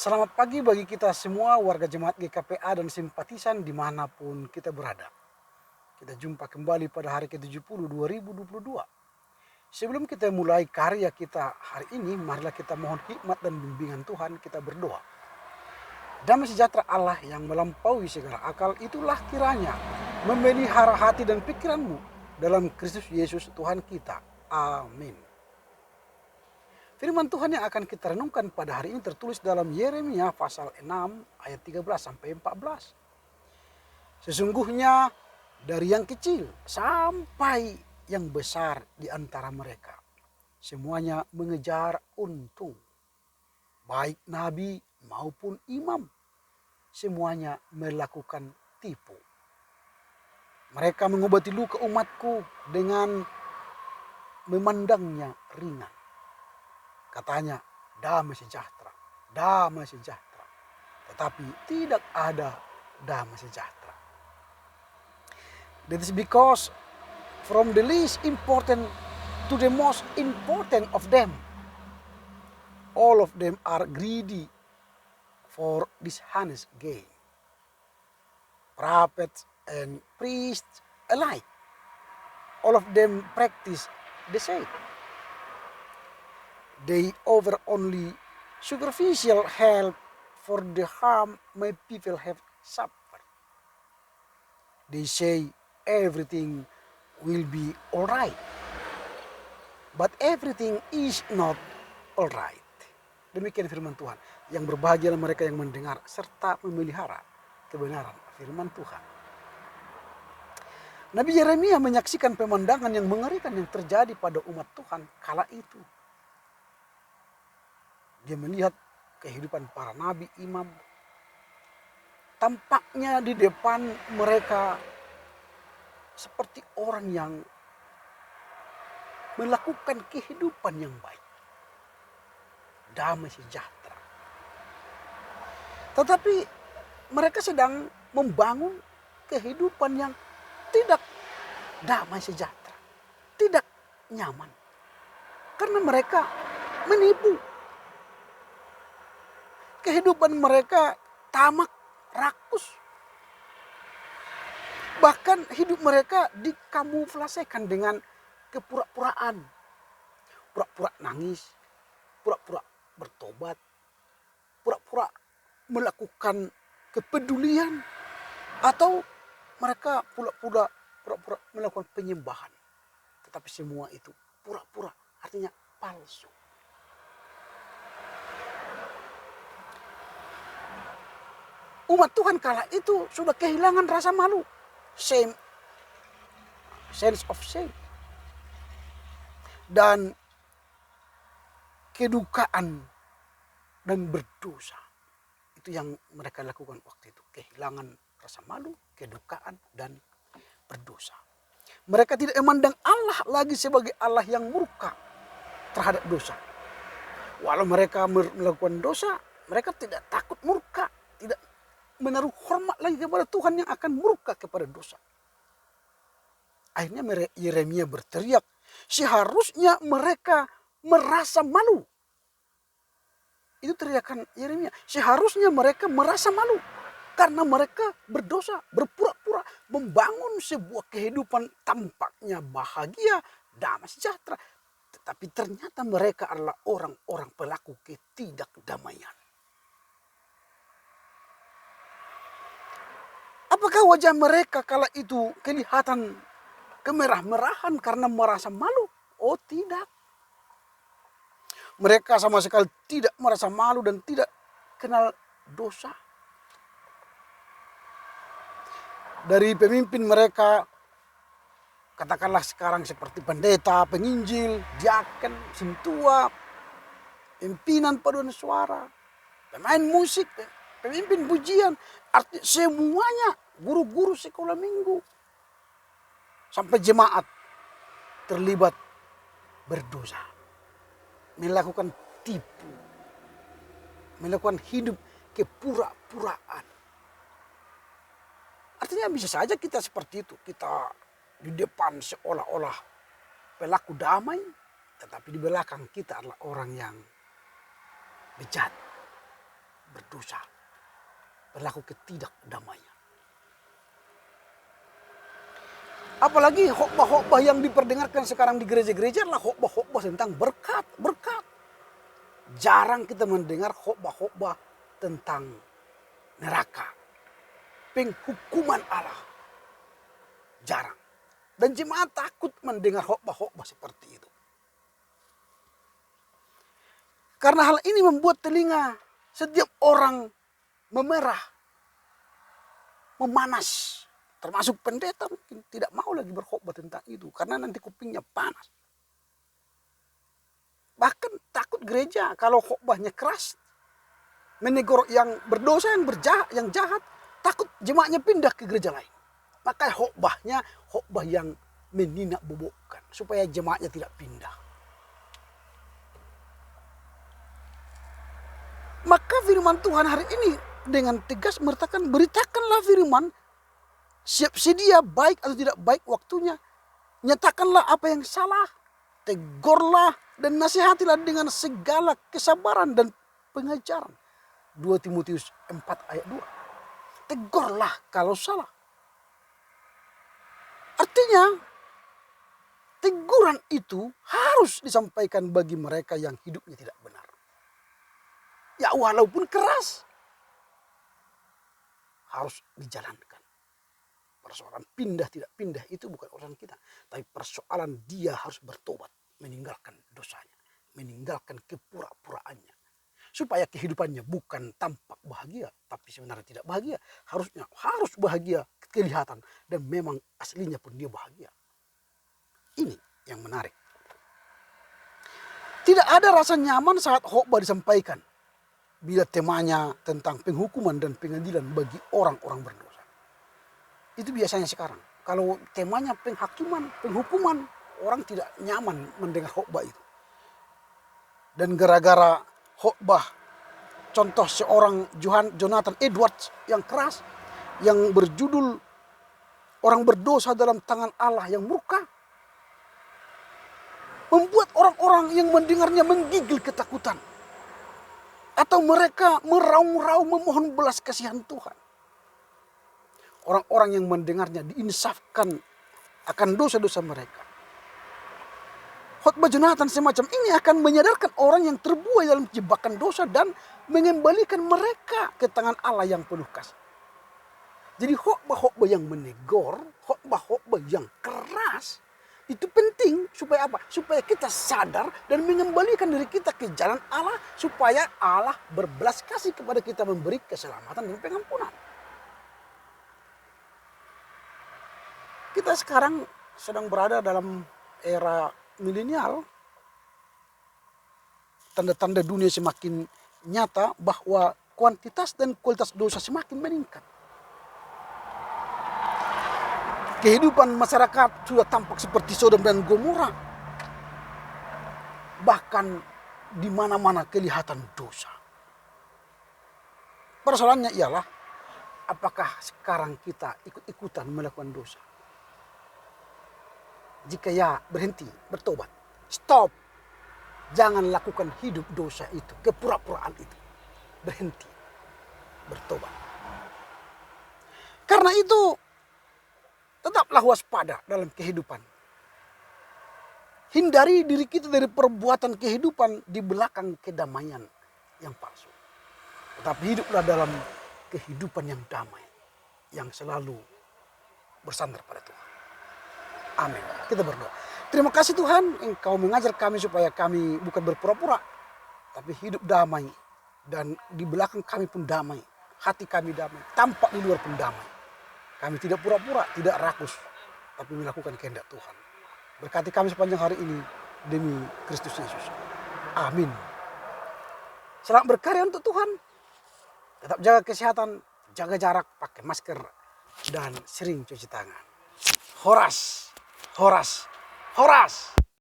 Selamat pagi bagi kita semua warga jemaat GKPA dan simpatisan dimanapun kita berada. Kita jumpa kembali pada hari ke-70 2022. Sebelum kita mulai karya kita hari ini, marilah kita mohon hikmat dan bimbingan Tuhan, kita berdoa. Damai sejahtera Allah yang melampaui segala akal itulah kiranya memelihara hati dan pikiranmu dalam Kristus Yesus Tuhan kita. Amin. Firman Tuhan yang akan kita renungkan pada hari ini tertulis dalam Yeremia pasal 6 ayat 13 sampai 14. Sesungguhnya dari yang kecil sampai yang besar di antara mereka, semuanya mengejar untung. Baik nabi maupun imam, semuanya melakukan tipu. Mereka mengobati luka umatku dengan memandangnya ringan. Katanya, damai sejahtera, damai sejahtera. Tetapi tidak ada damai sejahtera. That is because from the least important to the most important of them, all of them are greedy for dishonest gain. Prophets and priests alike, all of them practice the same. They offer only superficial help for the harm my people have suffered. They say everything will be alright, but everything is not alright. Demikian firman Tuhan. Yang berbahagialah mereka yang mendengar serta memelihara kebenaran firman Tuhan. Nabi Yeremia menyaksikan pemandangan yang mengerikan yang terjadi pada umat Tuhan kala itu. Dia melihat kehidupan para nabi, imam. Tampaknya di depan mereka seperti orang yang melakukan kehidupan yang baik. Damai sejahtera. Tetapi mereka sedang membangun kehidupan yang tidak damai sejahtera. Tidak nyaman. Karena mereka menipu. Kehidupan mereka tamak, rakus. Bahkan hidup mereka dikamuflasekan dengan kepura-puraan. Pura-pura nangis, pura-pura bertobat, pura-pura melakukan kepedulian. Atau mereka pura-pura melakukan penyembahan. Tetapi semua itu pura-pura, artinya palsu. Umat Tuhan kala itu sudah kehilangan rasa malu. Shame. Sense of shame. Dan kedukaan dan berdosa. Itu yang mereka lakukan waktu itu. Kehilangan rasa malu, kedukaan dan berdosa. Mereka tidak memandang Allah lagi sebagai Allah yang murka terhadap dosa. Walau mereka melakukan dosa, mereka tidak takut murka. Tidak menaruh hormat lagi kepada Tuhan yang akan murka kepada dosa. Akhirnya Yeremia berteriak, seharusnya mereka merasa malu. Itu teriakan Yeremia. Seharusnya mereka merasa malu. Karena mereka berdosa, berpura-pura membangun sebuah kehidupan tampaknya bahagia, damai sejahtera. Tetapi ternyata mereka adalah orang-orang pelaku ketidakdamaian. Apakah wajah mereka kala itu kelihatan kemerah-merahan karena merasa malu? Oh tidak. Mereka sama sekali tidak merasa malu dan tidak kenal dosa. Dari pemimpin mereka, katakanlah sekarang seperti pendeta, penginjil, diaken, sintua, pimpinan paduan suara, pemain musik, pemimpin pujian, artinya semuanya guru-guru sekolah minggu. Sampai jemaat terlibat berdosa. Melakukan tipu. Melakukan hidup kepura-puraan. Artinya bisa saja kita seperti itu. Kita di depan seolah-olah pelaku damai. Tetapi di belakang kita adalah orang yang bejat. berdosa, berlaku ketidakdamaian. Apalagi khotbah-khotbah yang diperdengarkan sekarang di gereja-gereja adalah khotbah-khotbah tentang berkat. Jarang kita mendengar khotbah-khotbah tentang neraka, penghukuman Allah. Jarang. Dan jemaat takut mendengar khotbah-khotbah seperti itu. Karena hal ini membuat telinga setiap orang memerah, memanas. Termasuk pendeta mungkin tidak mau lagi berkhotbah tentang itu. Karena nanti kupingnya panas. Bahkan takut gereja kalau khotbahnya keras. Menegur yang berdosa, yang jahat. Takut jemaatnya pindah ke gereja lain. Maka khotbah yang meninak bobokkan. Supaya jemaatnya tidak pindah. Maka firman Tuhan hari ini dengan tegas mengatakan, beritakanlah firman. Siap sedia baik atau tidak baik waktunya. Nyatakanlah apa yang salah. Tegurlah dan nasihatilah dengan segala kesabaran dan pengajaran. 2 Timotius 4 ayat 2. Tegurlah kalau salah. Artinya teguran itu harus disampaikan bagi mereka yang hidupnya tidak benar. Ya walaupun keras. Harus dijalankan. Persoalan pindah tidak pindah itu bukan urusan kita. Tapi persoalan dia harus bertobat. Meninggalkan dosanya. Meninggalkan kepura-puraannya. Supaya kehidupannya bukan tampak bahagia. Tapi sebenarnya tidak bahagia. Harus bahagia kelihatan. Dan memang aslinya pun dia bahagia. Ini yang menarik. Tidak ada rasa nyaman saat khotbah disampaikan. Bila temanya tentang penghukuman dan pengadilan bagi orang-orang berdosa. Itu biasanya sekarang. Kalau temanya penghukuman, orang tidak nyaman mendengar khotbah itu. Dan gara-gara khotbah, contoh seorang Jonathan Edwards yang keras, yang berjudul orang berdosa dalam tangan Allah yang murka, membuat orang-orang yang mendengarnya menggigil ketakutan. Atau mereka meraung-raung memohon belas kasihan Tuhan. Orang-orang yang mendengarnya diinsafkan akan dosa-dosa mereka. Khotbah Jonathan semacam ini akan menyadarkan orang yang terbuai dalam jebakan dosa dan mengembalikan mereka ke tangan Allah yang penuh kasih. Jadi khotbah-khotbah yang menegur, khotbah-khotbah yang keras, itu penting supaya apa? Supaya kita sadar dan mengembalikan diri kita ke jalan Allah, supaya Allah berbelas kasih kepada kita, memberi keselamatan dan pengampunan. Kita sekarang sedang berada dalam era milenial. Tanda-tanda dunia semakin nyata bahwa kuantitas dan kualitas dosa semakin meningkat. Kehidupan masyarakat sudah tampak seperti Sodom dan Gomora. Bahkan di mana-mana kelihatan dosa. Persoalannya ialah, apakah sekarang kita ikut-ikutan melakukan dosa? Jika ya, berhenti, bertobat. Stop. Jangan lakukan hidup dosa itu, kepura-puraan itu. Berhenti, bertobat. Karena itu, tetaplah waspada dalam kehidupan. Hindari diri kita dari perbuatan kehidupan di belakang kedamaian yang palsu. Tetapi hiduplah dalam kehidupan yang damai, yang selalu bersandar pada Tuhan. Amin. Kita berdoa. Terima kasih Tuhan, Engkau mengajar kami supaya kami bukan berpura-pura, tapi hidup damai. Dan di belakang kami pun damai. Hati kami damai. Tampak di luar pun damai. Kami tidak pura-pura, tidak rakus, tapi melakukan kehendak Tuhan. Berkati kami sepanjang hari ini demi Kristus Yesus. Amin. Selamat berkarya untuk Tuhan. Tetap jaga kesehatan, jaga jarak, pakai masker, dan sering cuci tangan. Horas. Horas. Horas.